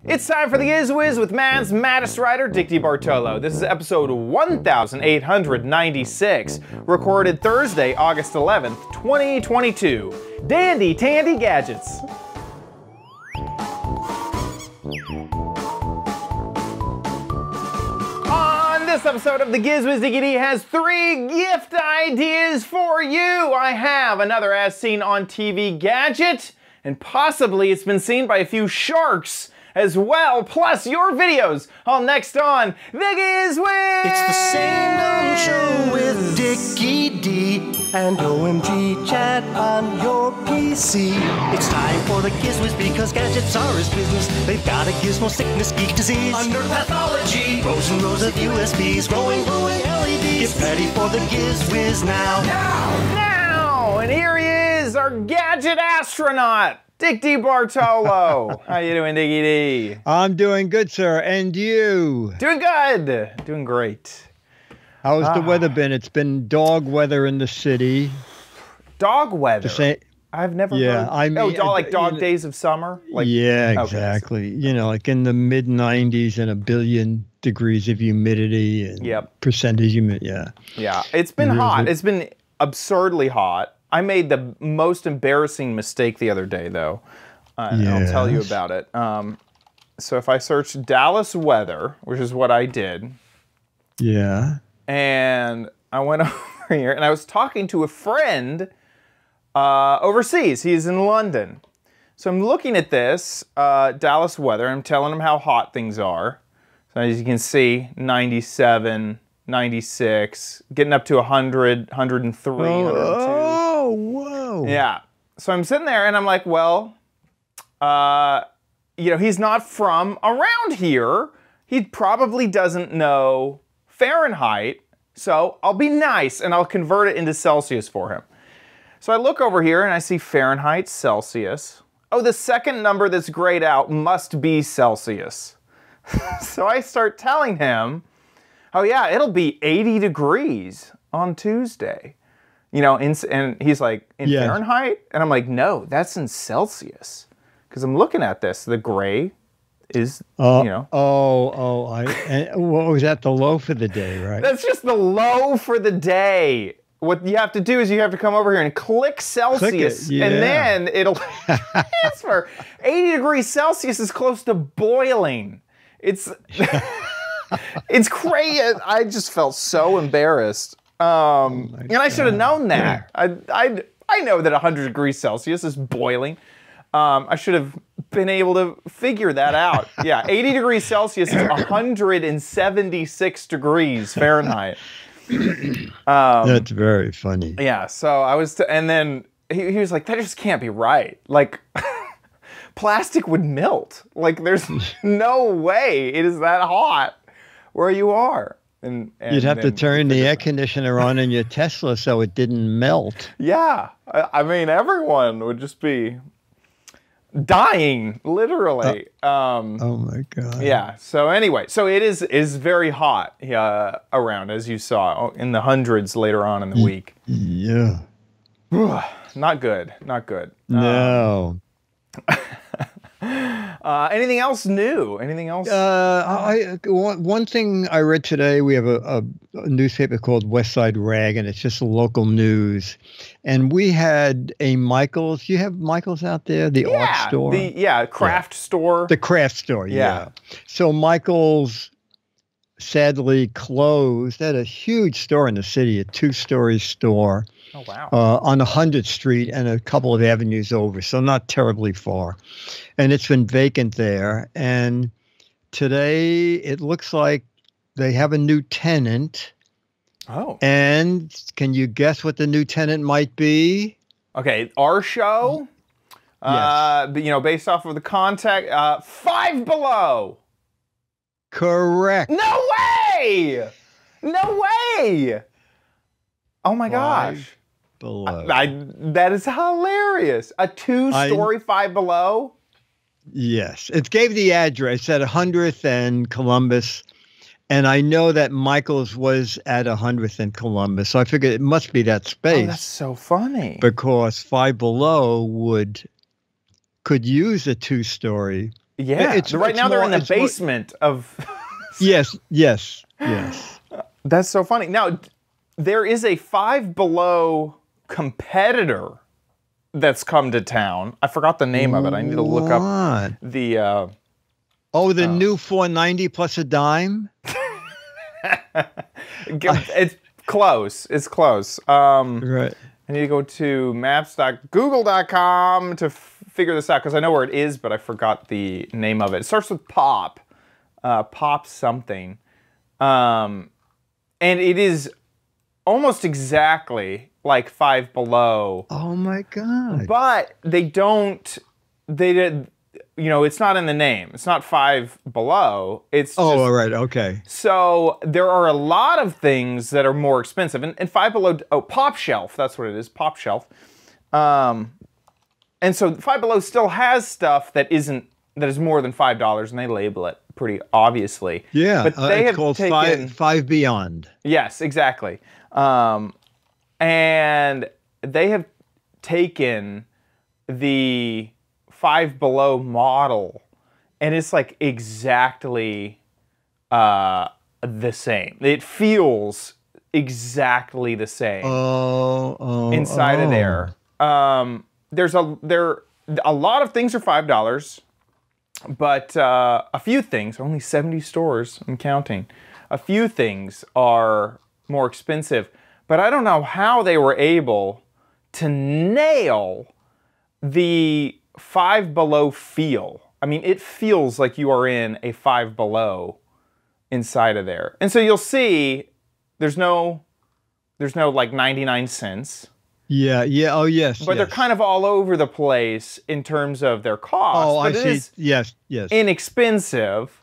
It's time for the Giz Wiz with man's maddest writer, Dick DeBartolo. This is episode 1896, recorded Thursday, August 11th, 2022. Dandy, Tandy gadgets. On this episode of the Giz Wiz, Diggity has 3 gift ideas for you. I have another as seen on TV gadget, and possibly it's been seen by a few sharks as well, plus your videos, all next on the Giz Wiz! It's the same dumb show with Dickie D and OMG chat on your PC. It's time for the Giz Wiz because gadgets are his business. They've got a gizmo sickness, geek disease, under pathology, rows and rows of USBs, glowing LEDs. Get ready for the Giz Wiz now. Now! And here he is, our gadget astronaut, Dick DeBartolo. How you doing, Dickie D? I'm doing good, sir. And you? Doing good. Doing great. How's the weather been? It's been dog weather in the city. Dog weather? I've never heard. I mean, like dog days of summer? Like, yeah, exactly. Okay. You know, like in the mid-90s and 1 billion degrees of humidity and percentage humidity. Yeah, it's been hot. It's been absurdly hot. I made the most embarrassing mistake the other day, though, and I'll tell you about it. So if I search Dallas weather, which is what I did, and I went over here, and I was talking to a friend overseas. He's in London. So I'm looking at this Dallas weather, and I'm telling him how hot things are. So as you can see, 97, 96, getting up to 100, 103, 102. Whoa. Yeah. So I'm sitting there and I'm like, well, you know, he's not from around here. He probably doesn't know Fahrenheit. So I'll be nice and I'll convert it into Celsius for him. So I look over here and I see Fahrenheit, Celsius. Oh, the second number that's grayed out must be Celsius. So I start telling him, oh yeah, it'll be 80 degrees on Tuesday. You know, and he's like, in Fahrenheit? And I'm like, no, that's in Celsius. Because I'm looking at this. The gray is, you know. What was that, the low for the day, right? That's just the low for the day. What you have to do is you have to come over here and click Celsius. And then it'll transfer. 80 degrees Celsius is close to boiling. It's, it's crazy. I just felt so embarrassed. And I should have known that. I know that 100 degrees Celsius is boiling. I should have been able to figure that out. Yeah, 80 degrees Celsius is 176 degrees Fahrenheit. That's very funny. Yeah, so I was, and then he was like, that just can't be right. Like, plastic would melt. Like, there's no way it is that hot where you are. And you'd have to turn the air conditioner on in your Tesla so it didn't melt. Yeah. I mean, everyone would just be dying, literally. Oh, my God. Yeah. So anyway, so it is very hot around, as you saw, in the hundreds later on in the week. Yeah. Not good. Not good. No. Anything else new? Anything else? One thing I read today, we have a newspaper called West Side Rag, and it's just local news. And we had a Michael's. You have Michael's out there? The art store? Craft store. The craft store, So Michael's sadly closed. They had a huge store in the city, a 2-story store. Oh, wow. On 100th Street and a couple of avenues over, so not terribly far. And it's been vacant there. And today it looks like they have a new tenant. Oh. And can you guess what the new tenant might be? Okay, our show, you know, based off of the contact, Five Below. Correct. No way! No way! Oh my gosh. Below. That is hilarious. A 2-story Five Below? Yes. It gave the address at 100th and Columbus. And I know that Michael's was at 100th and Columbus. So I figured it must be that space. Oh, that's so funny. Because Five Below could use a 2-story Yeah. Right now they're in the basement of. Yes. That's so funny. Now, there is a Five Below competitor that's come to town. I forgot the name of it. I need to look up the. The new $4.90 plus a dime. It's close. It's close. Right. I need to go to maps.google.com to figure this out because I know where it is, but I forgot the name of it. It starts with Pop. Pop something. And it is almost exactly like Five Below. Oh my God. But they did, it's not in the name. It's not Five Below. It's all right. Okay. So there are a lot of things that are more expensive. And Five Below, PopShelf, that's what it is, PopShelf. And so Five Below still has stuff that is more than $5, and they label it pretty obviously. Yeah, but they have called taken five Beyond. Yes, exactly. And they have taken the Five Below model, and it's like exactly the same. It feels exactly the same. Inside of there. There's a lot of things are $5, but a few things, only 70 stores, I'm counting. A few things are more expensive, but I don't know how they were able to nail the Five Below feel. I mean, it feels like you are in a Five Below inside of there. And so you'll see there's no like 99 cents. Yeah. Oh, yes. But they're kind of all over the place in terms of their cost. Oh, but I see. It is yes. inexpensive.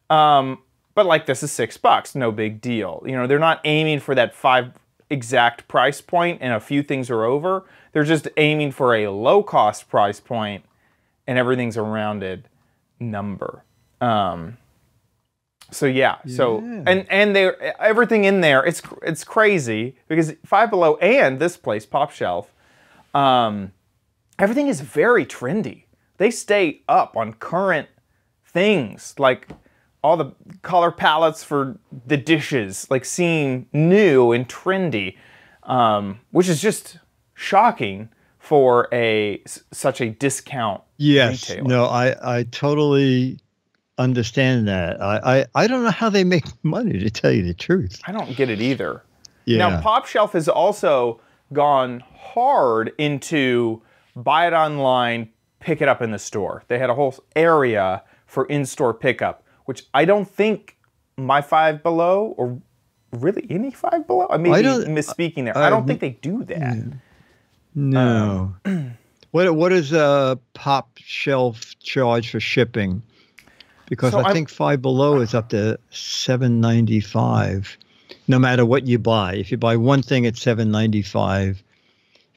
But like this is $6, no big deal. They're not aiming for that $5 exact price point and a few things are over. They're just aiming for a low cost price point and everything's a rounded number. So yeah. And everything in there, it's crazy because Five Below and this place, PopShelf, everything is very trendy. They stay up on current things, like all the color palettes for the dishes, like seem new and trendy, which is just shocking for such a discount retailer. No, I totally understand that. I don't know how they make money, to tell you the truth. I don't get it either. Yeah. Now, PopShelf has also gone hard into buy it online, pick it up in the store. They had a whole area for in-store pickup, which I don't think my Five Below, or really any Five Below, I may be misspeaking there. I don't think they do that. No. What does PopShelf charge for shipping? Because I think Five Below is up to $7.95, no matter what you buy. If you buy one thing, it's $7.95.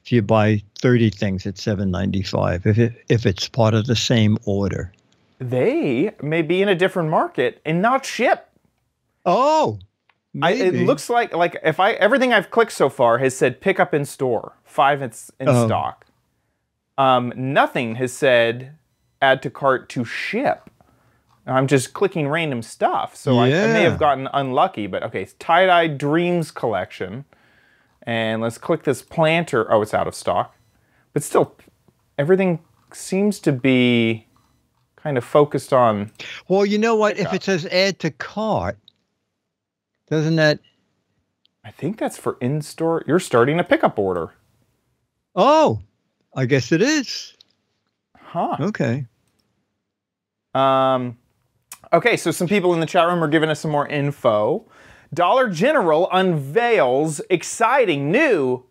If you buy 30 things, it's $7.95. If it's part of the same order. They may be in a different market and not ship. Oh, maybe. It looks like if everything I've clicked so far has said pick up in store, 5 in stock. Nothing has said add to cart to ship. I'm just clicking random stuff, so I may have gotten unlucky. But okay, it's Tie-Dye Dreams collection, and let's click this planter. Oh, it's out of stock, but still, everything seems to be kind of focused on. Well, you know what? If it says add to cart, doesn't that? I think that's for in-store. You're starting a pickup order. Oh, I guess it is. Huh. Okay. Okay, so some people in the chat room are giving us some more info. Dollar General unveils exciting new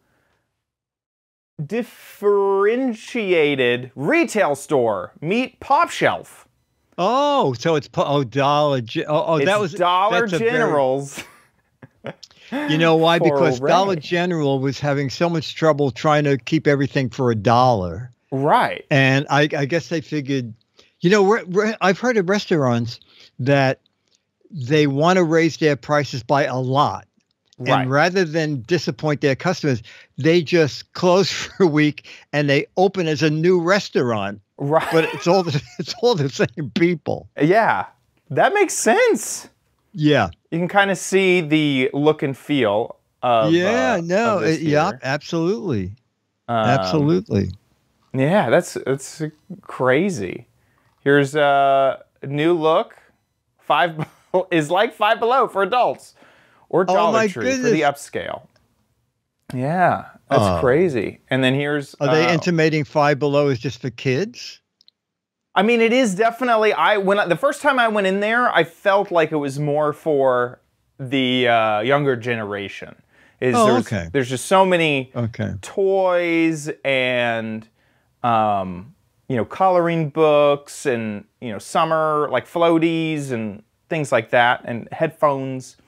differentiated retail store. Meet PopShelf. Oh, so it's Dollar General's. You know why? Because Dollar General was having so much trouble trying to keep everything for $1. Right. And I guess they figured, I've heard of restaurants that they want to raise their prices by a lot. Right. And rather than disappoint their customers, they just close for a week and they open as a new restaurant Right. But it's all the same people. Yeah, that makes sense. Yeah. You can kind of see the look and feel of yeah, no, of this yeah, here. absolutely. Absolutely. Yeah, that's crazy. Here's a new look. Is like Five Below for adults, or Dollar Tree for the upscale. Yeah, that's crazy. And then here's are they intimating Five Below is just for kids? I mean, it is definitely. The first time I went in there, I felt like it was more for the younger generation. There's just so many toys and coloring books and summer like floaties and things like that, and headphones.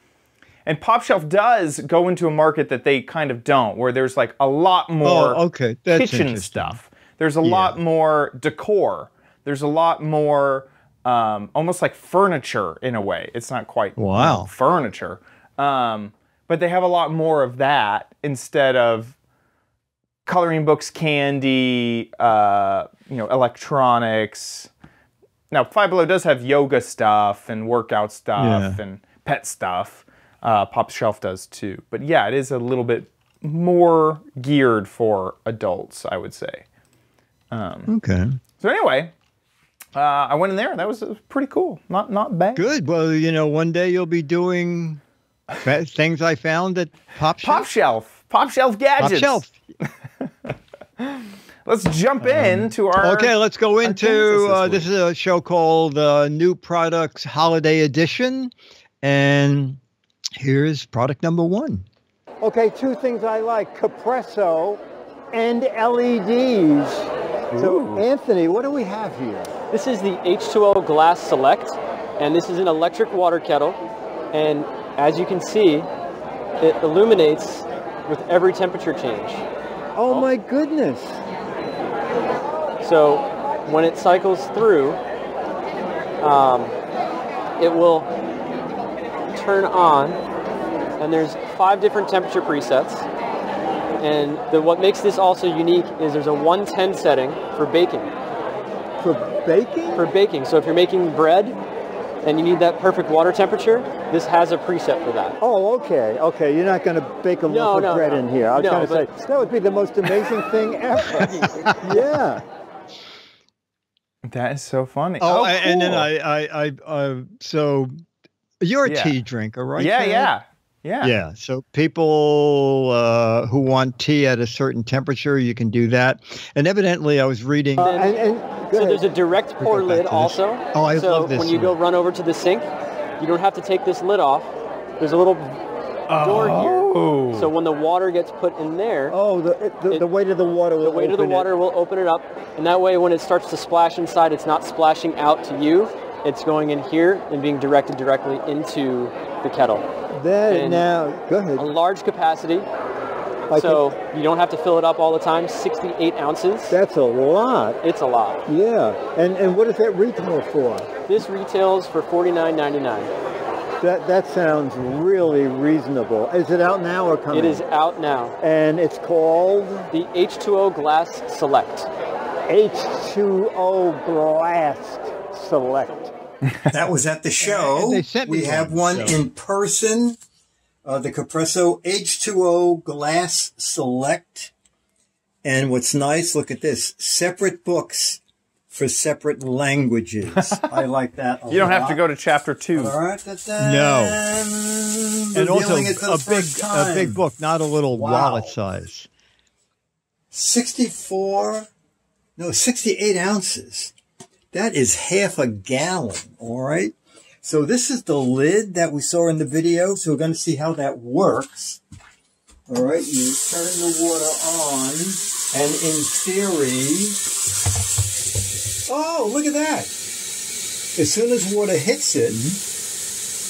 And PopShelf does go into a market that they kind of don't, where there's like a lot more kitchen stuff. There's a lot more decor. There's a lot more almost like furniture in a way. It's not quite furniture. But they have a lot more of that instead of coloring books, candy, electronics. Now, Five Below does have yoga stuff and workout stuff and pet stuff. PopShelf does too. But yeah, it is a little bit more geared for adults, I would say. Okay. So anyway, I went in there. That was pretty cool. Not bad. Good. Well, one day you'll be doing things I found at PopShelf. PopShelf gadgets. PopShelf. Let's jump into our... Okay, let's go into... this is a show called New Products Holiday Edition. And here's product number 1. Okay, 2 things I like, Capresso and LEDs. So, Anthony, what do we have here? This is the H2O Glass Select, and this is an electric water kettle. And as you can see, it illuminates with every temperature change. Oh my goodness. So when it cycles through, it will turn on, and there's 5 different temperature presets. And what makes this also unique is there's a 110 setting for baking. For baking? For baking. So if you're making bread and you need that perfect water temperature, this has a preset for that. Oh, okay. Okay, you're not going to bake a loaf of bread in here. I was going to say, that would be the most amazing thing ever. Yeah. That is so funny. Oh, cool. And then so you're a tea drinker, right? Yeah. So people who want tea at a certain temperature, you can do that. And evidently, I was reading. So there's a direct pour lid also. Oh, I love this. So when you go run over to the sink, you don't have to take this lid off. There's a little door here. So when the water gets put in there, the weight of the water will will open it up, and that way when it starts to splash inside, it's not splashing out to you. It's going in here and being directed directly into the kettle. Now, go ahead. A large capacity, so you don't have to fill it up all the time. 68 ounces. That's a lot. It's a lot. Yeah. And what does that retail for? This retails for $49.99. That sounds really reasonable. Is it out now or coming? It is out now. And it's called? The H2O Glass Select. H2O Glass Select. That was at the show. We have one in person. The Capresso H2O Glass Select. And what's nice, look at this. Separate books for separate languages. I like that a lot. You don't have to go to chapter 2. No. And also a big book, not a little wallet size. 68 ounces. That is half a gallon, all right? So this is the lid that we saw in the video, so we're going to see how that works. All right, you turn the water on, and in theory... Oh, look at that. As soon as water hits it,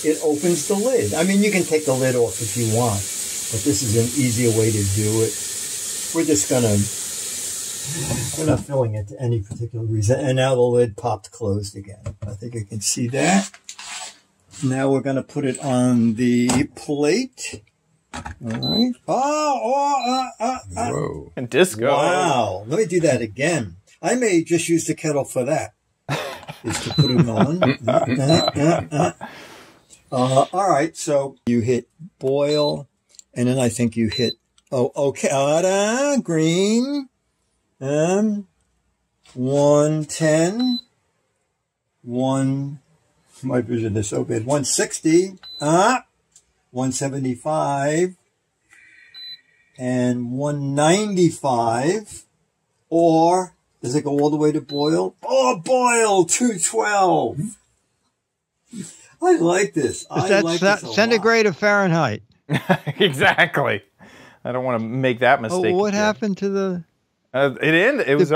it opens the lid. I mean, you can take the lid off if you want, but this is an easier way to do it. We're just going to... We're not filling it to any particular reason. And now the lid popped closed again. I think you can see that. Now we're going to put it on the plate. All right. Whoa. And disco. Wow. Let me do that again. I may just use the kettle for that. Is to put them on. All right, so you hit boil, and then I think you hit, okay, green, 110, my vision is so bad, 160, 175, and 195, or does it go all the way to boil? Oh, boil, 212. I like this. That's centigrade or Fahrenheit? Exactly. I don't want to make that mistake. Oh, what happened to the... it ended. It was...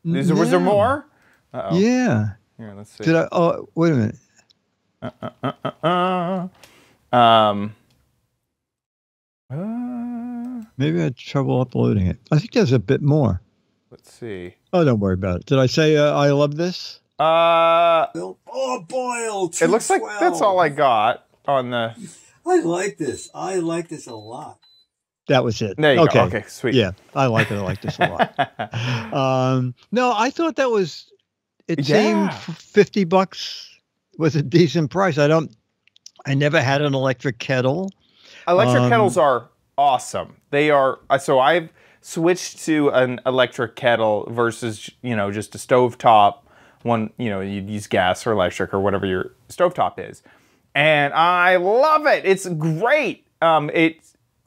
was there more? Uh-oh. Yeah. Here, let's see. Did I... Oh, wait a minute. Maybe I had trouble uploading it. I think there's a bit more. Let's see. Oh, don't worry about it. Did I say I love this? Oh, boil, 212. It looks like that's all I got on the... I like this. I like this a lot. That was it. There you go. Okay, sweet. Yeah, I like it. I like this a lot. No, I thought that was... It seemed $50 was a decent price. I never had an electric kettle. Electric kettles are awesome. They are... So I've switched to an electric kettle versus, just a stovetop one. You'd use gas or electric or whatever your stovetop is. And I love it. It's great. It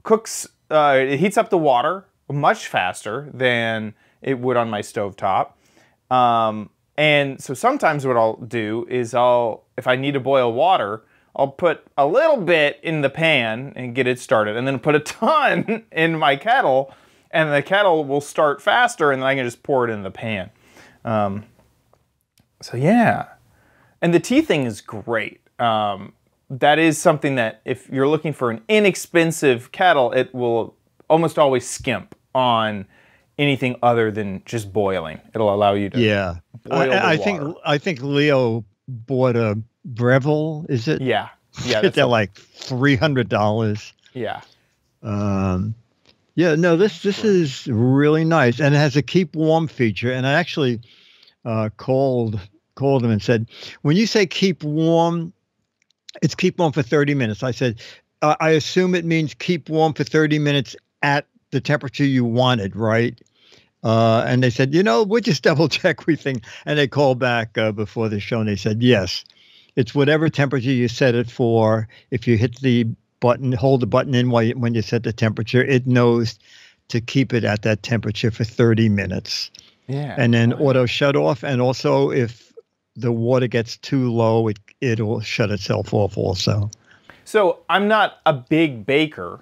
cooks, it heats up the water much faster than it would on my stovetop. And so sometimes what I'll do is if I need to boil water, I'll put a little bit in the pan and get it started, and then put a ton in my kettle, and the kettle will start faster, and then I can just pour it in the pan. So yeah, and the tea thing is great. That is something that if you're looking for an inexpensive kettle, it will almost always skimp on anything other than just boiling. It'll allow you to boil the water. I think Leo bought a Breville, is it? Yeah. Yeah. They're like $300. Yeah. Yeah, no, this is really nice, and it has a keep warm feature. And I actually called them and said, when you say keep warm, it's keep warm for 30 minutes. I said, I assume it means keep warm for 30 minutes at the temperature you wanted, right? And they said, we'll just double check everything. And they called back before the show, and they said, yes, it's whatever temperature you set it for. If you hit the button, hold the button in when you set the temperature, it knows to keep it at that temperature for 30 minutes. Yeah. And then auto shut off. And also if the water gets too low, it'll shut itself off also. So I'm not a big baker.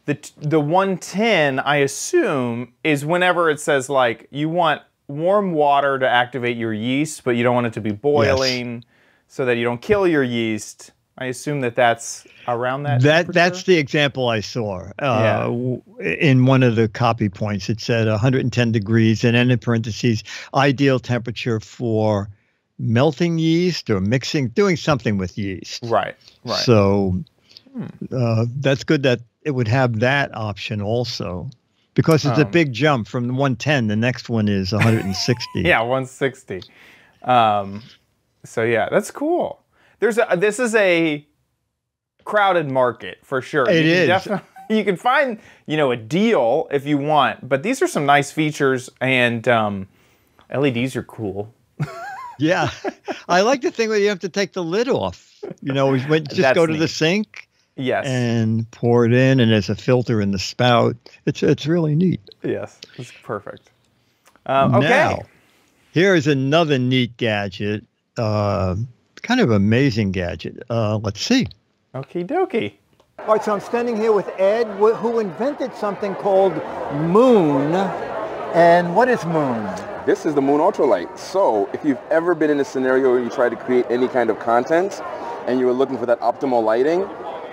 The 110, I assume, is whenever it says like you want warm water to activate your yeast, but you don't want it to be boiling so that you don't kill your yeast. I assume that's around that. That's the example I saw. In one of the copy points, it said 110 degrees, and then in parentheses, ideal temperature for melting yeast or doing something with yeast. Right. So that's good that it would have that option also, because it's a big jump from 110. The next one is 160. Yeah, 160. So yeah, that's cool. This is a crowded market for sure. It is. You can find, a deal if you want, but these are some nice features, and LEDs are cool. Yeah, I like the thing where you have to take the lid off. Just go to the sink. Yes. And pour it in, and there's a filter in the spout. It's really neat. Yes, it's perfect. Okay. Now, here is another neat gadget. Kind of amazing gadget. Let's see. Okie dokie. All right, so I'm standing here with Ed, who invented something called Moon. And what is Moon? This is the Moon Ultralight. So if you've ever been in a scenario where you try to create any kind of content and you were looking for that optimal lighting,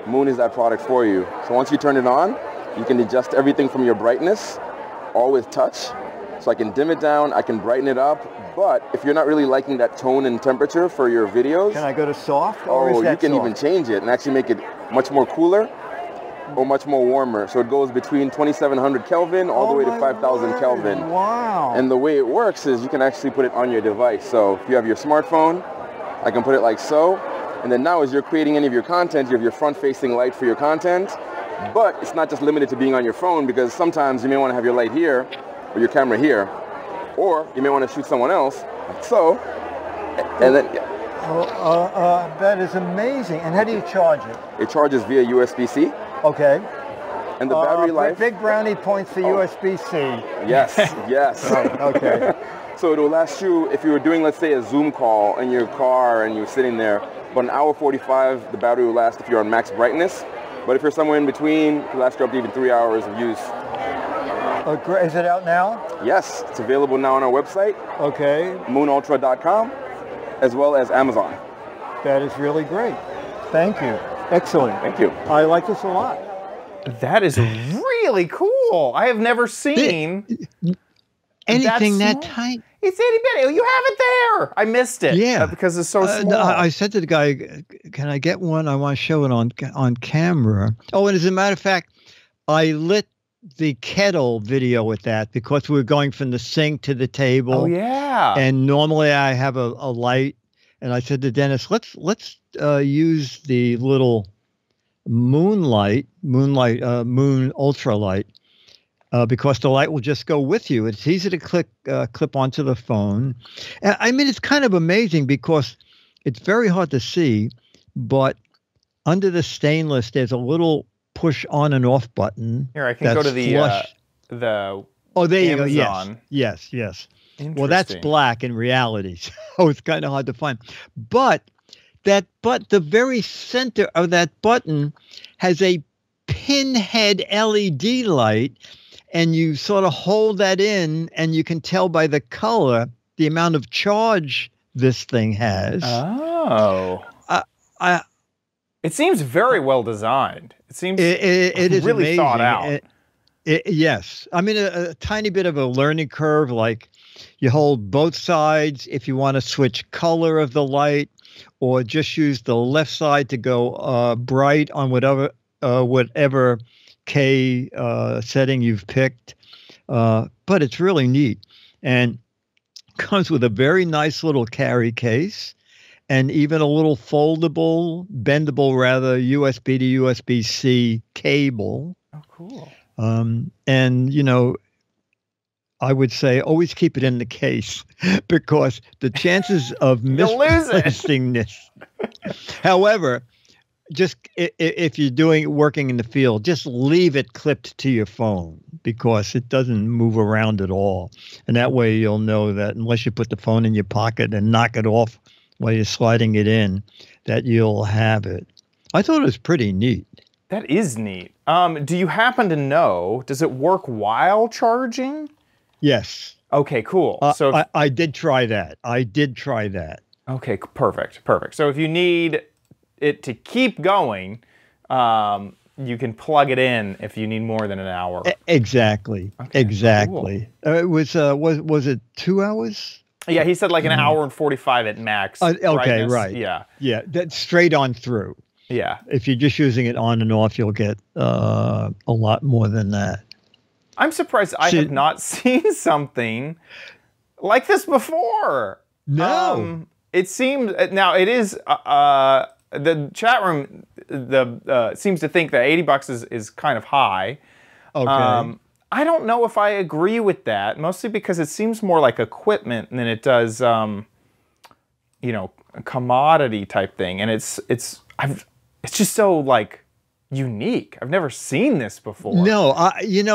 Moon is that product for you. So once you turn it on, you can adjust everything from your brightness, all with touch. So I can dim it down, I can brighten it up, but if you're not really liking that tone and temperature for your videos... Can I go to soft? Or is that you can soft? even change it and actually make it much more cooler. or much more warmer. So it goes between 2700 Kelvin all the way to 5000 Kelvin. Wow. And the way it works is you can actually put it on your device. So if you have your smartphone, I can put it like so. And then now as you're creating any of your content, you have your front-facing light for your content. But it's not just limited to being on your phone, because sometimes you may want to have your light here or your camera here. Or you may want to shoot someone else, like so. And then, that is amazing. And how do you charge it? it charges via USB-C. Okay. And the battery life. Big brownie points for USB-C. Yes, yes. Okay. So it will last you, if you were doing, let's say, a Zoom call in your car and you're sitting there, about an hour 45, the battery will last if you're on max brightness. But if you're somewhere in between, it can last you up to even 3 hours of use. Is it out now? Yes, it's available now on our website, Okay. moonultra.com, as well as Amazon. That is really great. Thank you. Excellent. Thank you. I like this a lot. That is really cool. I have never seen Anything that that tight. It's itty bitty. You have it there. I missed it. Yeah. Because it's so small. I said to the guy, "Can I get one? I want to show it on camera." Oh, and as a matter of fact, I lit the kettle video with that because we were going from the sink to the table. Oh yeah. And normally I have a light, and I said to Dennis, let's use the little moon ultralight, because the light will just go with you. It's easy to clip onto the phone. And, I mean, it's kind of amazing because it's very hard to see, but under the stainless, there's a little push on and off button. Here, I can go to the oh, there you go. Amazon. Yes. Well, that's black in reality, so it's kind of hard to find. But the very center of that button has a pinhead LED light, and you sort of hold that in, and you can tell by the color the amount of charge this thing has. Oh. It seems very well designed. It seems it is really amazing. thought out. Yes. I mean, a tiny bit of a learning curve, like you hold both sides if you want to switch color of the light, or just use the left side to go bright on whatever K setting you've picked. But it's really neat. And comes with a very nice little carry case, and even a little bendable USB to USB-C cable. Oh, cool. And, I would say always keep it in the case because the chances of misplacing this. However, just if you're working in the field, just leave it clipped to your phone because it doesn't move around at all. And that way you'll know that unless you put the phone in your pocket and knock it off while you're sliding it in, that you'll have it. I thought it was pretty neat. That is neat. Do you happen to know, does it work while charging? Yes. Okay, cool. So I did try that. Okay, perfect. So if you need it to keep going, you can plug it in if you need more than an hour. Exactly. Okay, exactly. Cool. Was it 2 hours? Yeah, he said like an hour and 45 at max. Okay, brightness. right. Yeah, that's straight on through. Yeah. If you're just using it on and off, you'll get a lot more than that. I'm surprised I have not seen something like this before. No. It seems, now it is, the chat room seems to think that $80 is kind of high. Okay. I don't know if I agree with that, mostly because it seems more like equipment than it does, a commodity type thing. And it's just so like unique. I've never seen this before. No,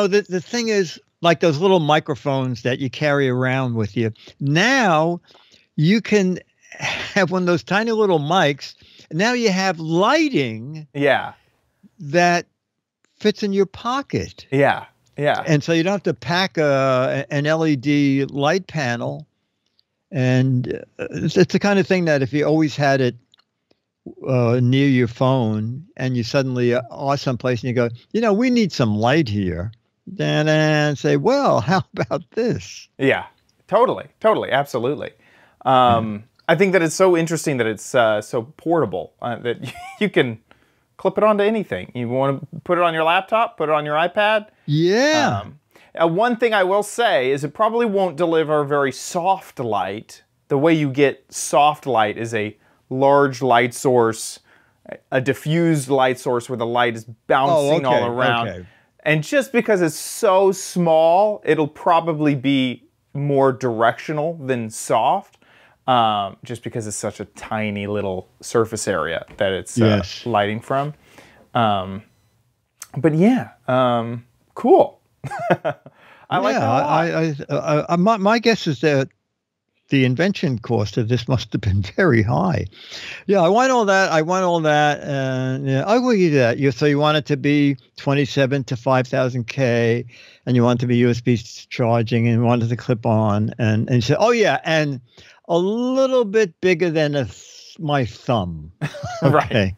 the thing is, like those little microphones that you carry around with you. Now you can have one of those tiny little mics. Now you have lighting. Yeah. That fits in your pocket. Yeah. Yeah. And so you don't have to pack an LED light panel. And it's the kind of thing that if you always had it near your phone and you suddenly are someplace and you go, we need some light here. And say, well, how about this? Yeah, totally. Absolutely. I think that it's so interesting that it's so portable that you can clip it onto anything. You want to put it on your laptop, put it on your iPad. Yeah. One thing I will say is it probably won't deliver very soft light. The way you get soft light is a large light source, a diffused light source where the light is bouncing all around. Okay. And just because it's so small, it'll probably be more directional than soft, just because it's such a tiny little surface area that it's lighting from. But yeah, cool. I like that a lot. My guess is that the invention cost of this must have been very high. Yeah, I want all that. And yeah, I will give you that. So you want it to be 27 to 5,000 K, and you want it to be USB charging, and you want it to clip on, and you say, oh yeah, and a little bit bigger than my thumb. Okay.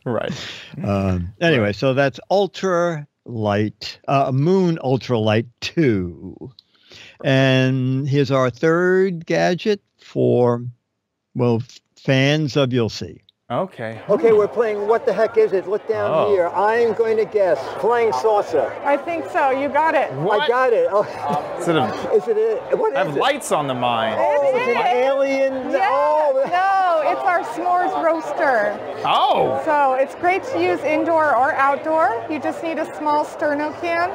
Right. Anyway, so that's ultra light, Moon Ultralight 2. And here's our third gadget for, well, fans of You'll See. Okay. Okay, we're playing What the Heck Is It? Look down here. I'm going to guess. Flying saucer. I think so. You got it. What? I got it. Oh. Is it what is I have it? lights on the mind. Oh, it's an alien. Yeah. Oh. No, it's our s'mores roaster. Oh. So it's great to use indoor or outdoor. You just need a small sterno can,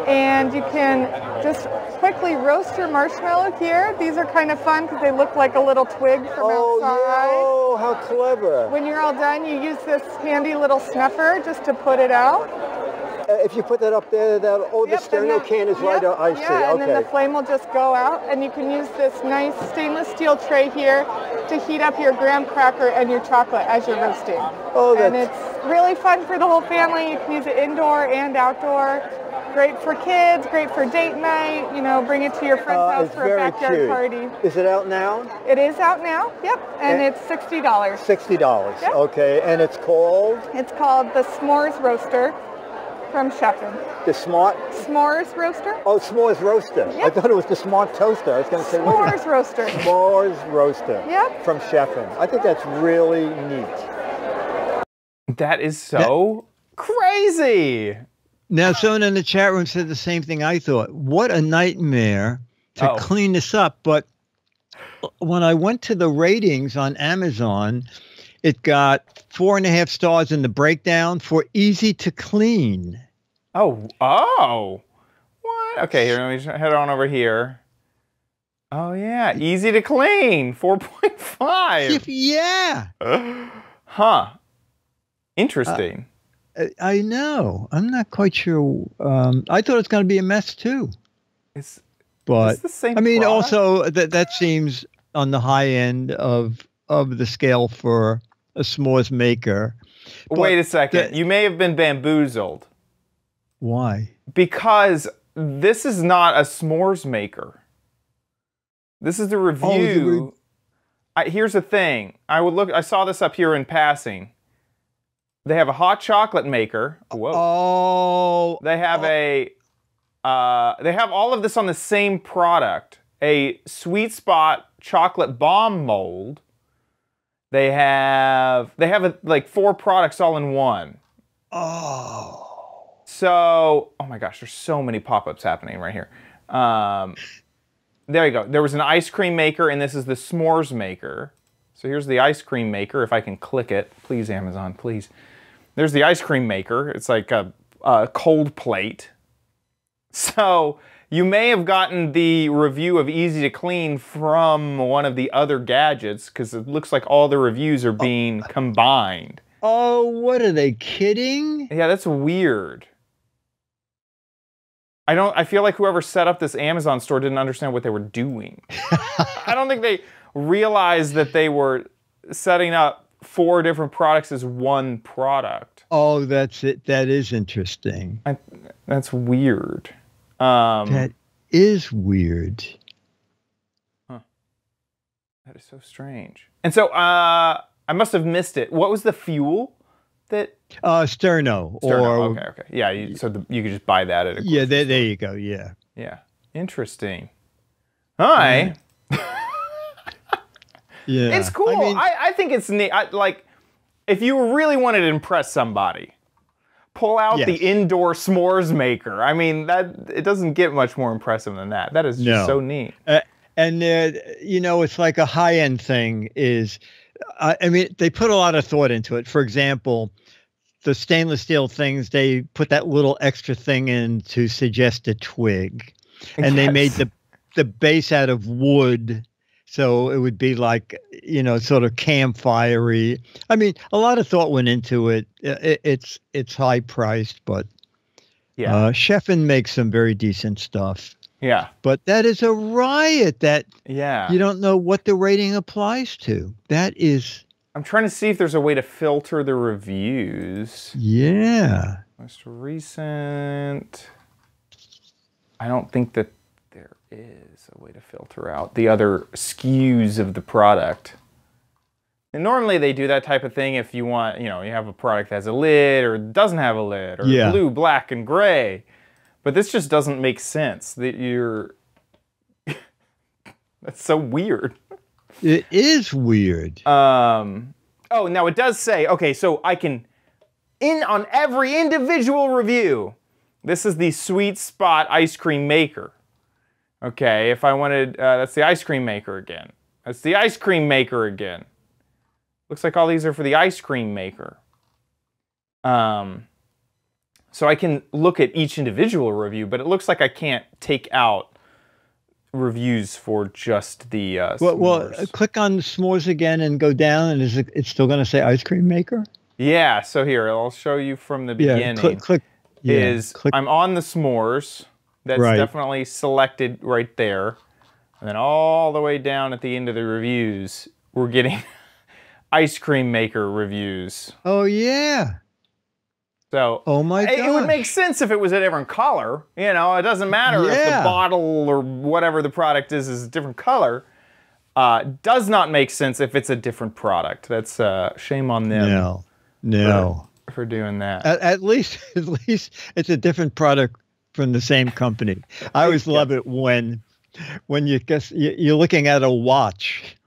and you can just quickly roast your marshmallow here. These are kind of fun because they look like a little twig from outside. Yeah. Oh, how clever. When you're all done, you use this handy little snuffer just to put it out. If you put that up there, the sterno can is right out. I see. Yeah, and okay. then the flame will just go out, and you can use this nice stainless steel tray here to heat up your graham cracker and your chocolate as you're roasting. Oh, and it's really fun for the whole family. You can use it indoor and outdoor. Great for kids, great for date night, you know, bring it to your friend's house for a backyard party. Is it out now? It is out now, yep, and it's $60. $60, yep. Okay, and it's called? It's called the S'mores Roaster from Chefin. The S'mores Roaster? Oh, S'mores Roaster. Yep. I thought it was the Smart Toaster. I was going to say S'mores Roaster. S'mores Roaster. Yep. From Chefin. I think that's really neat. That is so crazy. Now, someone in the chat room said the same thing I thought. What a nightmare to clean this up. But when I went to the ratings on Amazon, it got 4.5 stars in the breakdown for easy to clean. Oh. What? Okay, here, let me just head on over here. Oh, yeah. Easy to clean. 4.5. Yeah. Huh. Interesting. I know. I'm not quite sure. I thought it's going to be a mess too. It's the same I mean, product? also that seems on the high end of the scale for a s'mores maker. Wait a second. You may have been bamboozled. Why? Because this is not a s'mores maker. This is the review. Here's the thing. I saw this up here in passing. They have a hot chocolate maker. Whoa. Oh. They have they have all of this on the same product. A Sweet Spot chocolate bomb mold. They have like 4 products all in one. Oh. So, oh my gosh, there's so many pop-ups happening right here. There you go. There was an ice cream maker, and this is the s'mores maker. So here's the ice cream maker. If I can click it, please, Amazon, please. There's the ice cream maker. It's like a cold plate. So you may have gotten the review of Easy to Clean from one of the other gadgets, because it looks like all the reviews are being combined. Oh, what are they kidding? Yeah, that's weird. I feel like whoever set up this Amazon store didn't understand what they were doing. I don't think they realized that they were setting up 4 different products as one product. Oh, that's it. That is interesting. That's weird. That is weird. Huh. That is so strange. And so I must have missed it. What was the fuel that? Sterno. Okay. Yeah, you could just buy that at a yeah. There you go. Yeah. Yeah. Interesting. Hi. Yeah. It's cool. I think it's neat. if you really wanted to impress somebody, pull out the indoor s'mores maker. I mean, it doesn't get much more impressive than that. That is just so neat. And you know, it's like a high-end thing is, I mean, they put a lot of thought into it. For example, the stainless steel things, they put that little extra thing in to suggest a twig. And they made the base out of wood. So it would be like, you know, sort of campfire-y. I mean, a lot of thought went into it. It's high priced, but Chefin makes some very decent stuff. Yeah. But that is a riot that you don't know what the rating applies to. That is... I'm trying to see if there's a way to filter the reviews. Yeah. Most recent... I don't think that there is a way to filter out the other SKUs of the product. And normally they do that type of thing if you want, you know, you have a product that has a lid or doesn't have a lid or blue, black, and gray. But this just doesn't make sense. That that's so weird. It is weird. Oh, now it does say, okay, so I can, on every individual review, this is the Sweet Spot ice cream maker. Okay, if I wanted, that's the ice cream maker again. That's the ice cream maker again. Looks like all these are for the ice cream maker. So I can look at each individual review, but it looks like I can't take out reviews for just the s'mores. Well, click on the s'mores again and go down, and it's still going to say ice cream maker? Yeah, so here, I'll show you from the beginning. Click. I'm on the s'mores. That's definitely selected right there. And then all the way down at the end of the reviews, we're getting ice cream maker reviews. Oh, yeah. So, oh my gosh. It would make sense if it was a different color. You know, it doesn't matter if the bottle or whatever the product is a different color. Does not make sense if it's a different product. That's shame on them. No. For doing that. At least it's a different product from the same company. I always love it when you're looking at a watch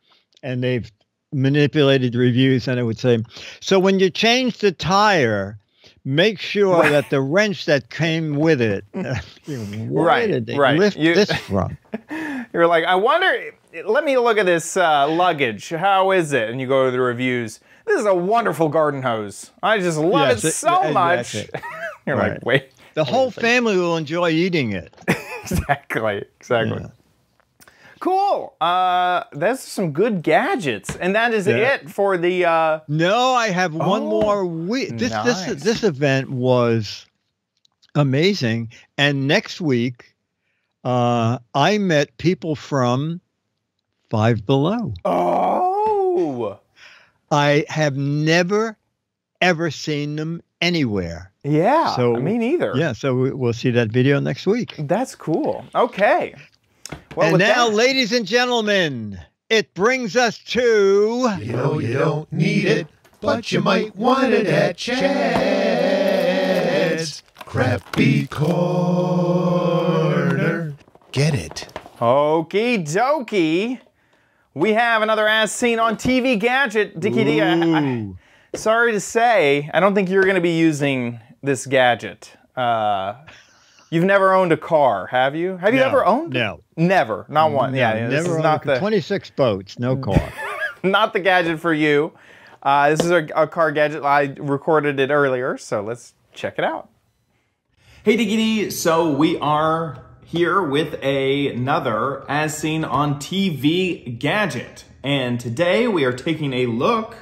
and they've manipulated reviews and it would say, so when you change the tire, make sure that the wrench that came with it, where did they lift this from? You're like, I wonder, let me look at this luggage. How is it? And you go to the reviews. This is a wonderful garden hose. I just love it so much. You're like, wait. The whole family will enjoy eating it. Exactly. Yeah. Cool. That's some good gadgets. And that is it for the... No, I have one more. This event was amazing. And next week, I met people from Five Below. Oh! I have never, ever seen them anywhere. Yeah, so, me neither. Yeah, so we'll see that video next week. That's cool. Okay. Well, and now, ladies and gentlemen, it brings us to... You know you don't need it, but you might want it at Chad's Crappy Corner. Get it. Okie dokie. We have another As Seen on TV gadget. Dickie D, sorry to say, I don't think you're going to be using this gadget. You've never owned a car, have you? Have you ever owned? No. Never. Not one. No, yeah, never owned 26 boats, no car. Not the gadget for you. This is a car gadget. I recorded it earlier, so let's check it out. Hey, Dickie D. So we are here with another As Seen on TV gadget. And today we are taking a look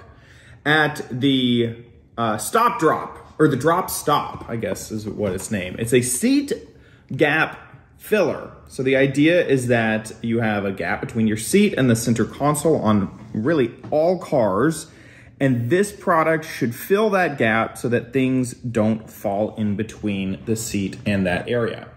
at the stop drop, or the drop stop, I guess is what it's named. It's a seat gap filler. So the idea is that you have a gap between your seat and the center console on really all cars. And this product should fill that gap so that things don't fall in between the seat and that area.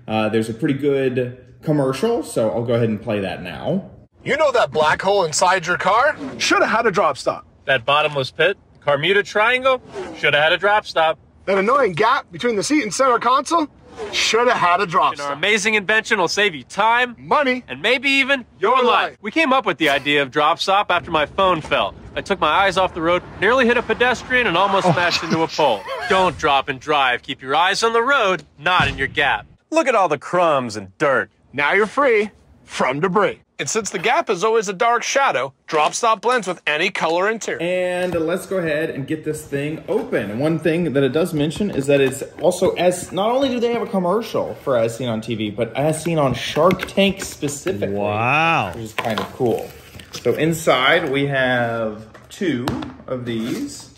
There's a pretty good commercial, so I'll go ahead and play that now. You know that black hole inside your car? Should have had a drop stop. That bottomless pit, Bermuda Triangle, should have had a drop stop. That annoying gap between the seat and center console? Should have had a drop And our stop. amazing invention will save you time, Money. and maybe even your life. We came up with the idea of drop stop after my phone fell. I took my eyes off the road, nearly hit a pedestrian, and almost smashed into a pole. Don't drop and drive. Keep your eyes on the road, not in your gap. Look at all the crumbs and dirt. Now you're free from debris. And since the gap is always a dark shadow, drop stop blends with any color interior. And let's go ahead and get this thing open. One thing that it does mention is that it's also, as not only do they have a commercial for As Seen on TV, but As Seen on Shark Tank specifically. Wow. Which is kind of cool. So inside we have 2 of these.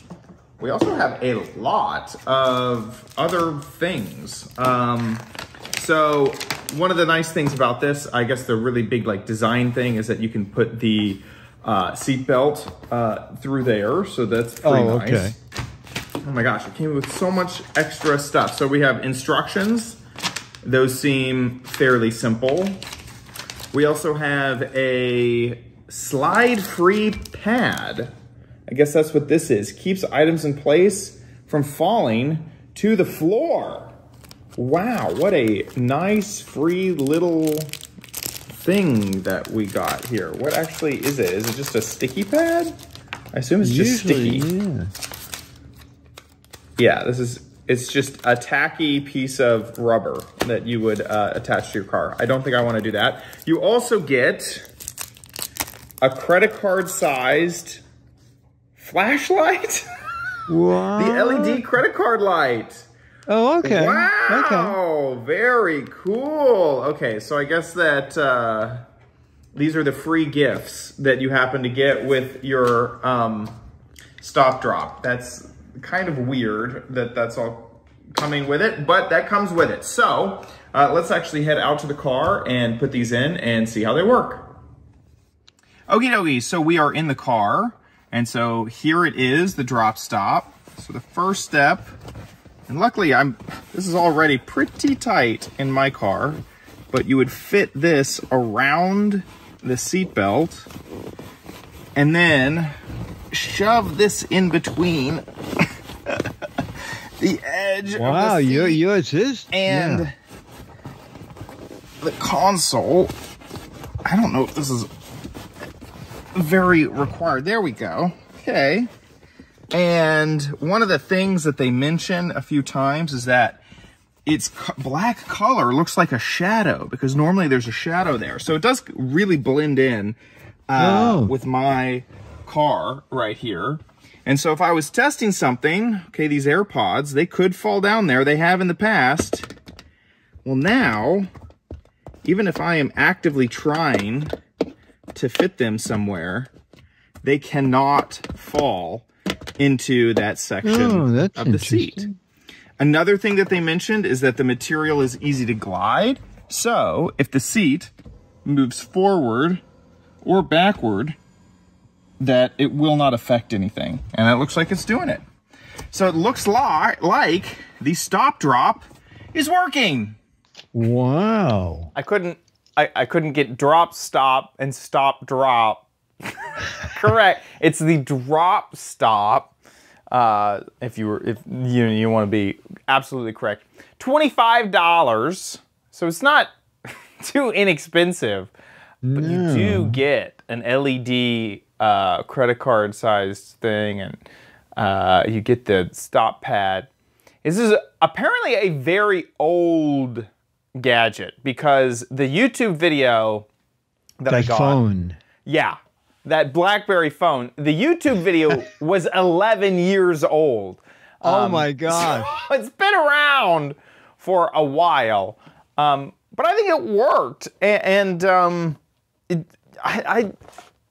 We also have a lot of other things. So one of the nice things about this, I guess the really big like design thing, is that you can put the seat belt through there. So that's pretty nice. Okay. Oh my gosh, it came with so much extra stuff. So we have instructions. Those seem fairly simple. We also have a slide-free pad. I guess that's what this is. Keeps items in place from falling to the floor. Wow, what a nice free little thing that we got here. What actually is it? Is it just a sticky pad? I assume it's just sticky. Yeah, it's just a tacky piece of rubber that you would attach to your car. I don't think I want to do that. You also get a credit card sized flashlight. What? The LED credit card light. Oh, okay. Wow, okay. Very cool. Okay, so I guess that these are the free gifts that you happen to get with your stop drop. That's kind of weird that that's all coming with it, but that comes with it. So let's actually head out to the car and put these in and see how they work. Okie dokie, so we are in the car, and so here it is, the drop stop. So the first step, and luckily this is already pretty tight in my car, but you would fit this around the seat belt and then shove this in between the edge of the seat yours is? and the console. I don't know if this is very required. There we go. Okay. And one of the things that they mention a few times is that its black color looks like a shadow, because normally there's a shadow there. So it does really blend in with my car right here. And so if I was testing something, okay, these AirPods, they could fall down there. They have in the past. Well, now, even if I am actively trying to fit them somewhere, they cannot fall into that section of the seat. Another thing that they mentioned is that the material is easy to glide. So if the seat moves forward or backward, that it will not affect anything. And it looks like it's doing it. So it looks like the stop drop is working. Wow. I couldn't get drop stop and stop drop correct. It's the drop stop. If you want to be absolutely correct. $25. So it's not too inexpensive, but you do get an LED credit card sized thing, and you get the stop pad. This is apparently a very old gadget, because the YouTube video that I got. Phone. Yeah, that BlackBerry phone. The YouTube video was 11 years old. Oh my gosh. So it's been around for a while. But I think it worked. And I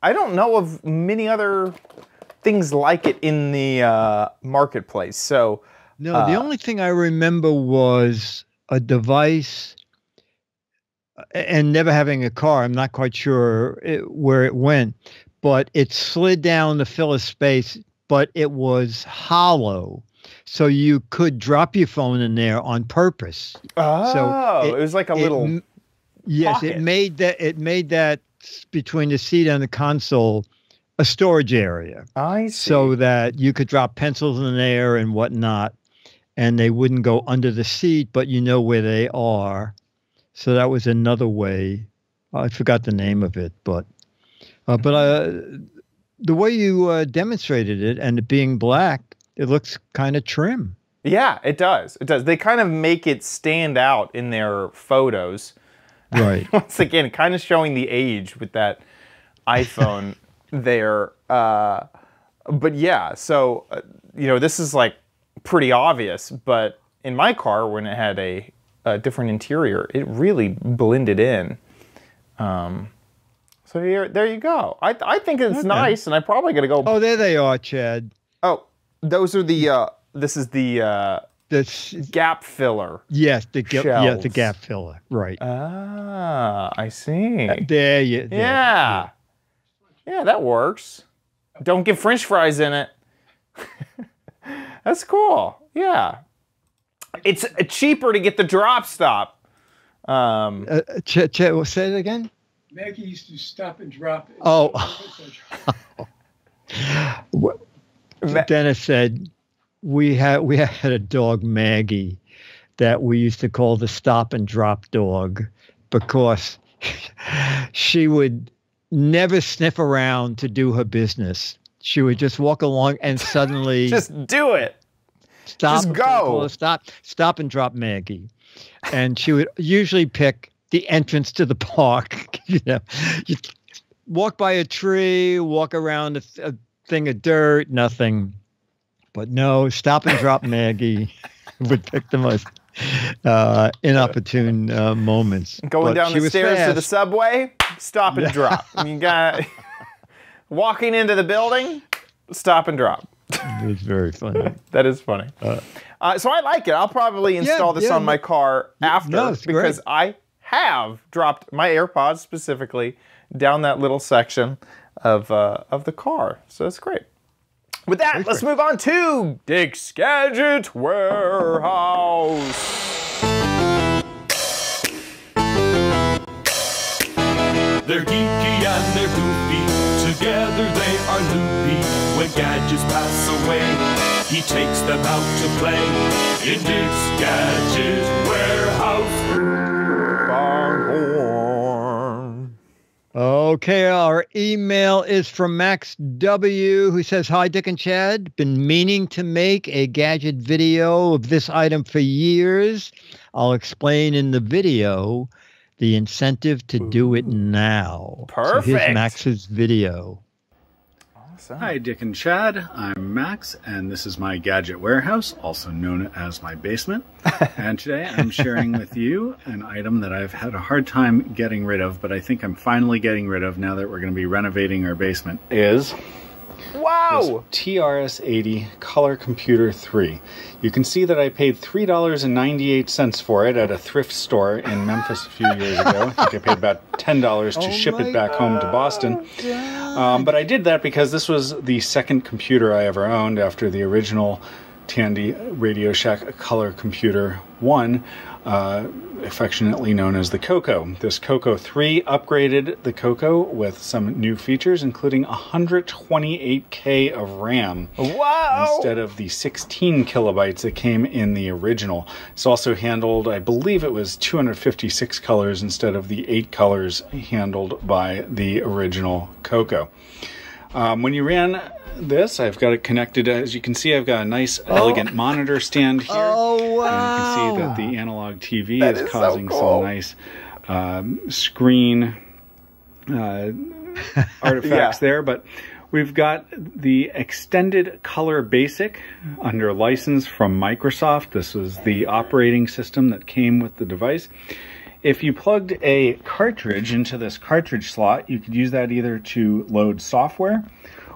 don't know of many other things like it in the marketplace. So no, the only thing I remember was a device, and never having a car. I'm not quite sure where it went, but it slid down to fill a space, but it was hollow. So you could drop your phone in there on purpose. Oh, so it was like a little yes, pocket. it made that between the seat and the console a storage area. I see. So that you could drop pencils in there and whatnot. and they wouldn't go under the seat, but you know where they are. So that was another way. I forgot the name of it, but the way you demonstrated it and it being black, it looks kind of trim. Yeah, it does. It does. They kind of make it stand out in their photos. Right. Once again, kind of showing the age with that iPhone there. But yeah, so, you know, this is like pretty obvious, but in my car, when it had a different interior, it really blended in. So there you go. I think it's nice, and I'm probably going to go... Oh, there they are, Chad. Oh, those are the... this is the gap filler. Yes, the gap filler. Right. Ah, I see. There you... Yeah. Yeah, that works. Don't get French fries in it. That's cool. Yeah. It's cheaper to get the drop stop. Say it again? Maggie used to stop and drop it. Oh. Dennis said we had a dog, Maggie, that we used to call the stop and drop dog because she would never sniff around to do her business. She would just walk along and suddenly just do it. Stop. Just go. Stop and drop Maggie. And she would usually pick the entrance to the park. You know, you walk by a tree, walk around a thing of dirt, nothing. But no, stop and drop Maggie would pick the most inopportune moments. Going down the stairs to the subway, stop and drop. You got walking into the building, stop and drop. It was very funny. That is funny. So I like it. I'll probably install this on my car after because I have dropped my AirPods specifically down that little section of the car. So it's great. With that, let's move on to Dick's Gadget Warehouse. They're geeky and they're goofy, together they are loopy. When gadgets pass away, he takes them out to play in Dick's Gadget Warehouse. Okay, our email is from Max W, who says, "Hi, Dick and Chad. Been meaning to make a gadget video of this item for years. I'll explain in the video the incentive to do it now." Perfect. So here's Max's video. Awesome. Hi, Dick and Chad. I'm Max, and this is my gadget warehouse, also known as my basement. And today I'm sharing with you an item that I've had a hard time getting rid of, but I think I'm finally getting rid of now that we're going to be renovating our basement. Is wow, this TRS-80 Color Computer 3. You can see that I paid $3.98 for it at a thrift store in Memphis a few years ago. I think I paid about $10 to ship it back home to Boston. But I did that because this was the second computer I ever owned after the original Tandy Radio Shack Color Computer 1, affectionately known as the Coco. This Coco 3 upgraded the Coco with some new features, including 128K of RAM. Wow! Instead of the 16 kilobytes that came in the original. It's also handled, I believe it was 256 colors instead of the 8 colors handled by the original Coco. When you ran this, I've got it connected. As you can see, I've got a nice, elegant monitor stand here. Oh, wow. And you can see that the analog TV is causing some nice screen artifacts there. But we've got the Extended Color Basic under license from Microsoft. This was the operating system that came with the device. If you plugged a cartridge into this cartridge slot, you could use that either to load software,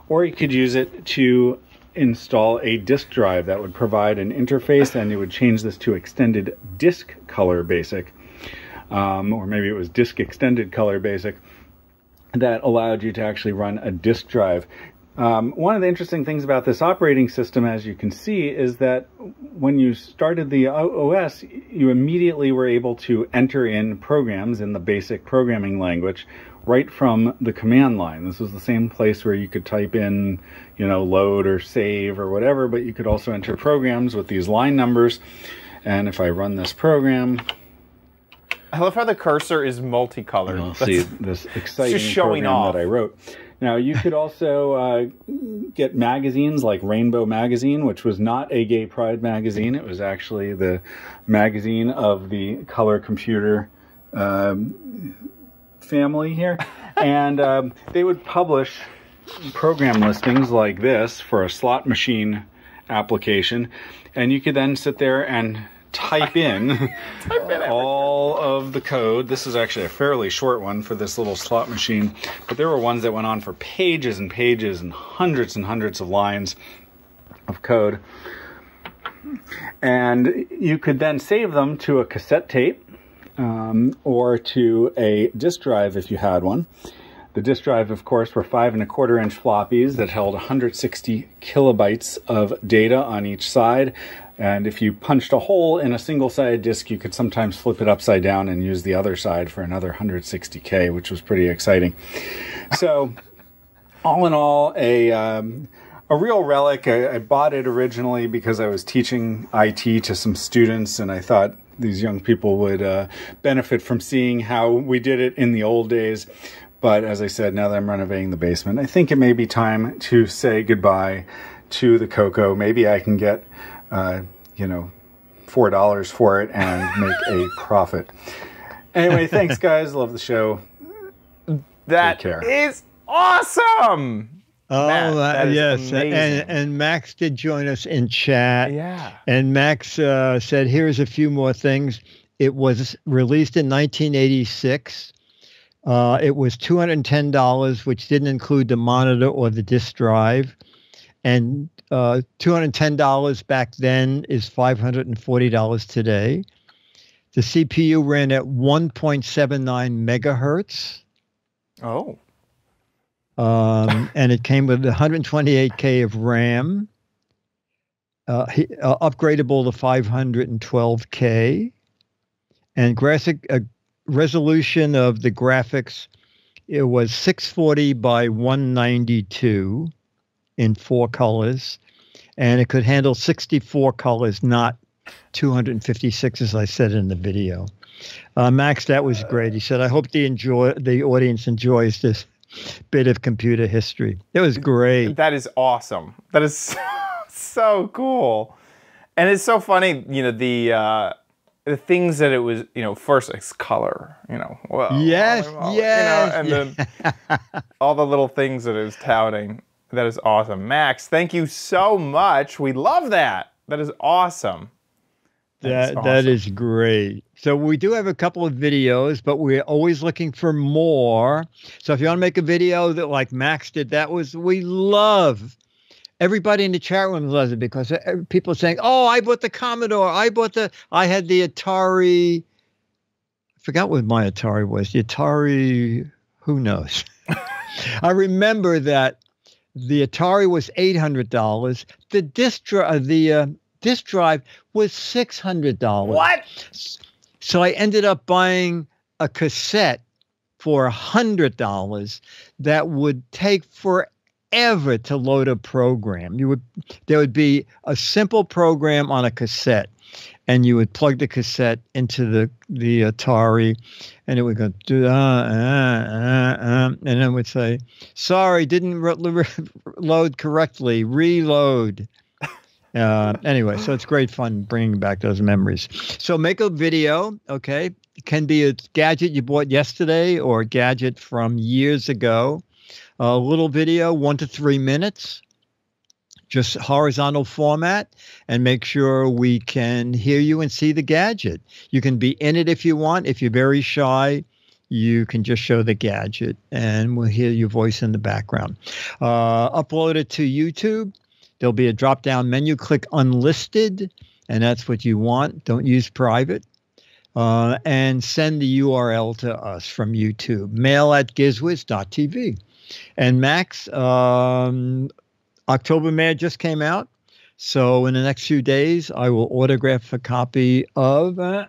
or you could use it to install a disk drive that would provide an interface, and you would change this to Extended Disk Color Basic, or maybe it was Disk Extended Color Basic, that allowed you to actually run a disk drive. One of the interesting things about this operating system, as you can see, is that when you started the OS, you immediately were able to enter in programs in the basic programming language, right from the command line. This was the same place where you could type in, you know, load or save or whatever, but you could also enter programs with these line numbers. And if I run this program, I love how the cursor is multicolored. you'll see this exciting showing program off. that I wrote. Now, you could also get magazines like Rainbow Magazine, which was not a gay pride magazine. It was actually the magazine of the color computer family here. And they would publish program listings like this for a slot machine application. And you could then sit there and type in all of the code. This is actually a fairly short one for this little slot machine, but there were ones that went on for pages and pages and hundreds of lines of code. And you could then save them to a cassette tape or to a disk drive if you had one. The disk drive, of course, were 5 1/4-inch floppies that held 160 kilobytes of data on each side. And if you punched a hole in a single-sided disk, you could sometimes flip it upside down and use the other side for another 160K, which was pretty exciting. So, all in all, a real relic. I bought it originally because I was teaching IT to some students, and I thought these young people would benefit from seeing how we did it in the old days. But as I said, now that I'm renovating the basement, I think it may be time to say goodbye to the Coco. Maybe I can get, you know, $4 for it and make a profit. Anyway, thanks, guys. Love the show. That Take care. is awesome. Oh, Matt, that is yes. amazing. And Max did join us in chat. Yeah. And Max said, here's a few more things. It was released in 1986. It was $210, which didn't include the monitor or the disk drive. And $210 back then is $540 today. The CPU ran at 1.79 megahertz. Oh. And it came with 128K of RAM, upgradable to 512K, and graphic resolution of the graphics, it was 640 by 192 in 4 colors, and it could handle 64 colors, not 256, as I said in the video. Max, that was great. He said, I hope the audience enjoys this bit of computer history. It was great. That is awesome. That is so cool. And it's so funny, you know, the things that it was, you know, first it's color, you know. Well, yes, yes. You know, and then all the little things that it was touting. That is awesome. Max, thank you so much. We love that. That is awesome. That is great. So we do have a couple of videos, but we're always looking for more. So if you want to make a video that like Max did, we love. Everybody in the chat room loves it because people are saying, oh, I bought the Commodore. I had the Atari. I forgot what my Atari was. The Atari, who knows? I remember that the Atari was $800. The disk drive was $600. What? So I ended up buying a cassette for $100 that would take forever to load a program. There would be a simple program on a cassette, and you would plug the cassette into the Atari, and it would go and then it would say, sorry, didn't load correctly, reload. Anyway, so it's great fun bringing back those memories. So make a video, okay? It can be a gadget you bought yesterday or a gadget from years ago. A little video, 1 to 3 minutes, just horizontal format, and make sure we can hear you and see the gadget. You can be in it if you want. If you're very shy, you can just show the gadget, and we'll hear your voice in the background. Upload it to YouTube. There'll be a drop-down menu. Click Unlisted, and that's what you want. Don't use private. And send the URL to us from YouTube. mail@gizwiz.tv. And Max, October Mayor just came out. So in the next few days, I will autograph a copy of... to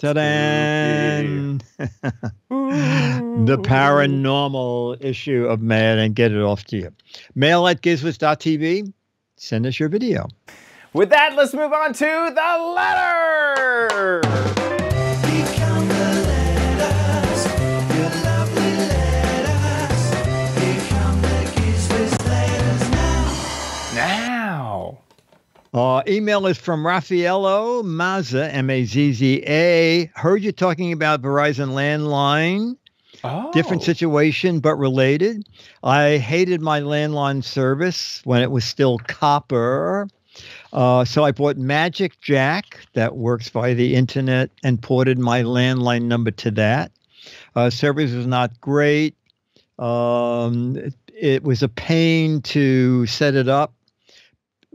Ta-da! The paranormal issue of Mad and get it off to you. Mail at gizwiz.tv. Send us your video. With that, let's move on to the letter. Become the letters, your lovely letters. Become the Giz Wiz letters now. Email is from Raffaello Mazza, M-A-Z-Z-A. Heard you talking about Verizon landline. Oh. Different situation, but related. I hated my landline service when it was still copper. So I bought Magic Jack that works via the internet and ported my landline number to that. Service was not great. It was a pain to set it up.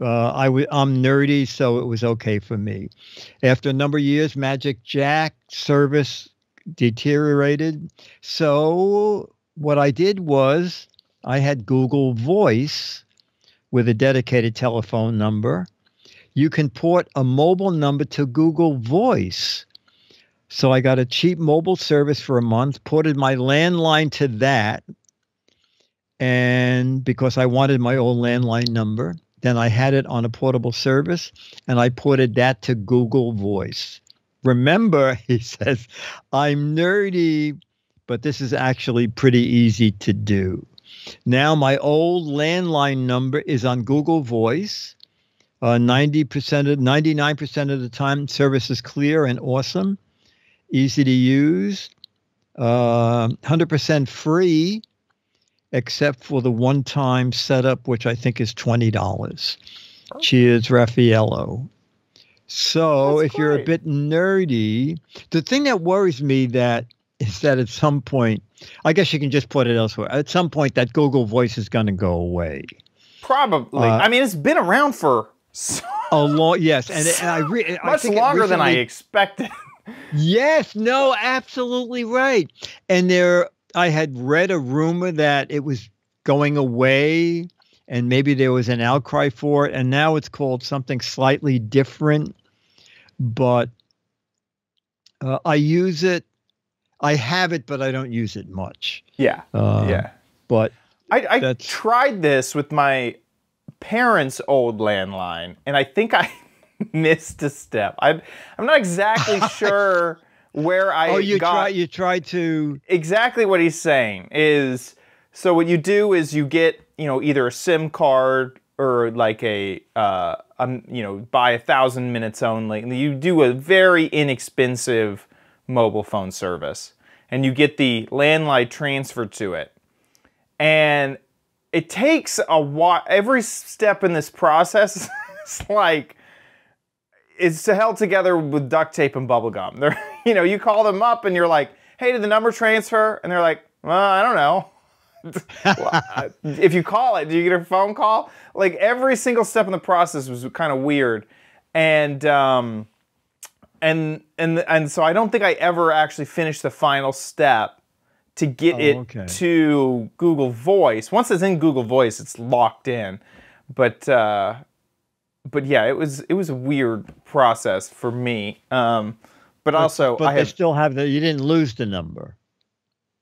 I'm nerdy, so it was okay for me. After a number of years, Magic Jack service deteriorated. So what I did was I had Google Voice with a dedicated telephone number. You can port a mobile number to Google Voice. So I got a cheap mobile service for a month, ported my landline to that. And because I wanted my old landline number, then I had it on a portable service, and I ported that to Google Voice. Remember, he says, I'm nerdy, but this is actually pretty easy to do. Now my old landline number is on Google Voice. 99% of the time, service is clear and awesome, easy to use, 100% free, except for the one-time setup, which I think is $20. Cheers, Raffaello. So if you're a bit nerdy, the thing that worries me is that at some point, I guess you can just put it elsewhere. At some point, that Google Voice is going to go away. Probably. I mean, it's been around for a long, yes, and much longer than I expected. Yes, no, absolutely right. And I had read a rumor that it was going away, and maybe there was an outcry for it, and now it's called something slightly different. But I use it. I have it, but I don't use it much. Yeah, yeah. But I tried this with my parents' old landline, and I think I missed a step. I'm not exactly sure where I you tried to exactly what he's saying is, so what you do is you get, either a SIM card or like buy 1,000 minutes only, and you do a very inexpensive mobile phone service, and you get the landline transferred to it, and it takes a while. Every step in this process is held together with duct tape and bubble gum. They're, you call them up and you're like, hey, did the number transfer? And they're like, well, I don't know. Well, if you call it, do you get a phone call? Like every single step in the process was kind of weird. And so I don't think I ever actually finished the final step to get it to Google Voice. Once it's in Google Voice, it's locked in. But yeah, it was a weird process for me. But also, they still have you didn't lose the number.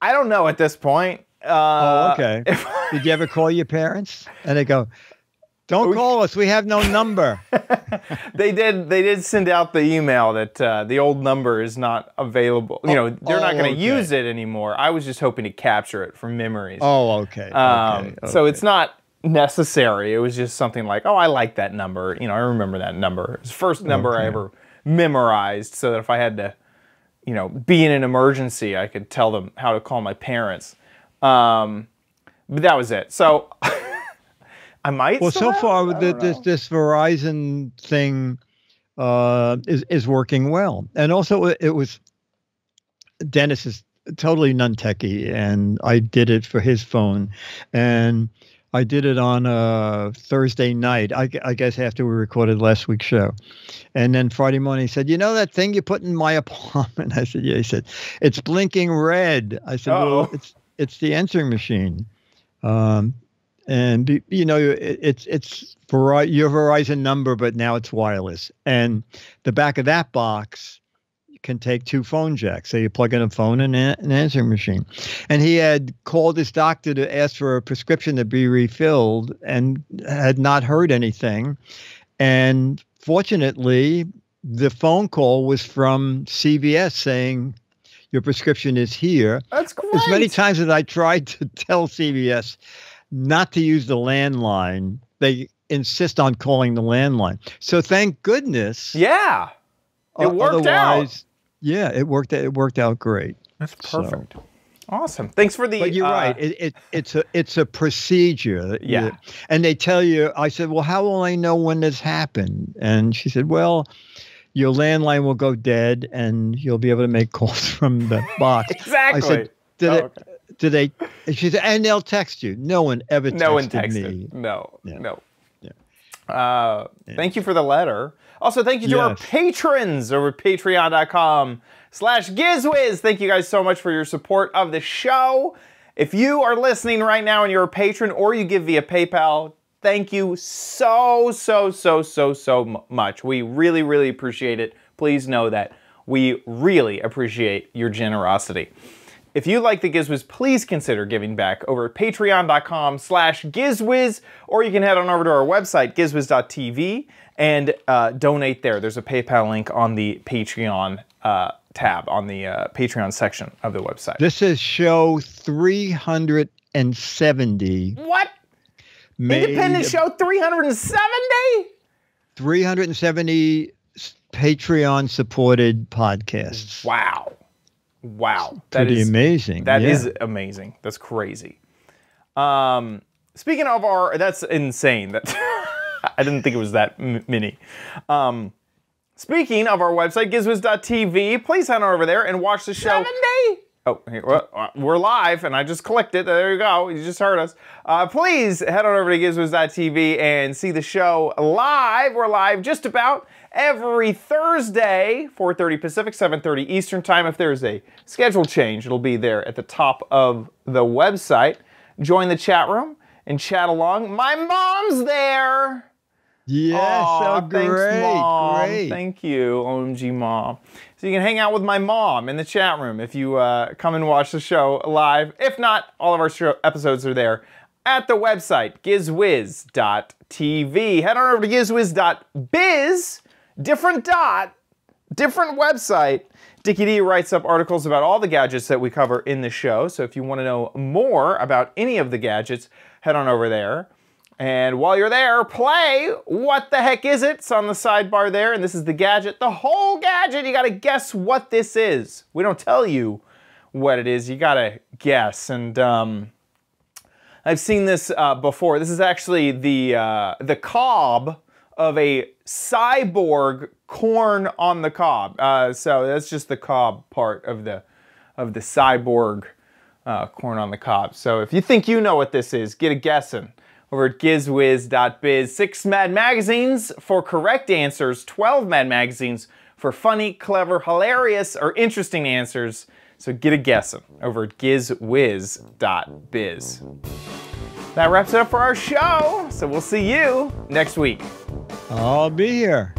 I don't know at this point. Okay. Did you ever call your parents and they go, "Don't call us. We have no number." They did send out the email that the old number is not available. They're not going to use it anymore. I was just hoping to capture it from memories. Oh, okay. So it's not necessary. It was just something like, oh, I like that number. I remember that number. It was the first number I ever memorized, so that if I had to, be in an emergency, I could tell them how to call my parents. But that was it. So I might. Well, so far this Verizon thing is working well, and also it was Dennis is totally non-techie, and I did it for his phone, and I did it on a Thursday night, I guess after we recorded last week's show. And then Friday morning he said, that thing you put in my apartment? I said, yeah. He said, it's blinking red. I said, well, it's the answering machine. And, it's your Verizon number, but now it's wireless. And the back of that box can take 2 phone jacks. So you plug in a phone and an answering machine. And he had called his doctor to ask for a prescription to be refilled and had not heard anything. And fortunately, the phone call was from CVS saying, your prescription is here. That's great. As many times as I tried to tell CVS not to use the landline, they insist on calling the landline. So thank goodness. Yeah. It worked out. Yeah, it worked out great. That's perfect. So. Awesome. Thanks for the. But you're right. It's a procedure. Yeah. And they tell you. I said, well, how will I know when this happened? And she said, well, your landline will go dead, and you'll be able to make calls from the box. Exactly. I said, did they? And she said, and they'll text you. No one ever texted me. No. Yeah. No. Yeah. Thank you for the letter. Also, thank you to our patrons over at patreon.com/Giz Wiz. Thank you guys so much for your support of the show. If you are listening right now and you're a patron or you give via PayPal, thank you so much. We really, really appreciate it. Please know that we really appreciate your generosity. If you like the Giz Wiz, please consider giving back over at patreon.com/Giz Wiz, or you can head on over to our website, gizwiz.tv, and donate there. There's a PayPal link on the Patreon tab, on the Patreon section of the website. This is show 370. What? Independent show 370? 370 Patreon-supported podcasts. Wow. Wow. Pretty amazing. That is amazing. That's crazy. Speaking of that's insane. That I didn't think it was that many. Speaking of our website, gizwiz.tv, please head on over there and watch the show. 70? Oh, we're live, and I just clicked it. There you go. You just heard us. Please head on over to gizwiz.tv and see the show live. We're live just about every Thursday, 4:30 Pacific, 7:30 Eastern Time. If there's a schedule change, it'll be there at the top of the website. Join the chat room and chat along. My mom's there. Yes, Aww, great, thanks, Mom. great. Thank you, OMG Mom. So you can hang out with my mom in the chat room if you come and watch the show live. If not, all of our episodes are there at the website, gizwiz.tv. Head on over to gizwiz.biz, different website. Dickie D writes up articles about all the gadgets that we cover in the show. So if you want to know more about any of the gadgets, head on over there. And while you're there, play What the Heck Is It? It's on the sidebar there, and this is the gadget. The whole gadget, you gotta guess what this is. We don't tell you what it is, you gotta guess. And I've seen this before. This is actually the cob of a cyborg corn on the cob. So that's just the cob part of the cyborg corn on the cob. So if you think you know what this is, get a guessing over at gizwiz.biz. 6 Mad Magazines for correct answers, 12 Mad Magazines for funny, clever, hilarious, or interesting answers. So get a guessing over at gizwiz.biz. That wraps it up for our show. So we'll see you next week. I'll be here.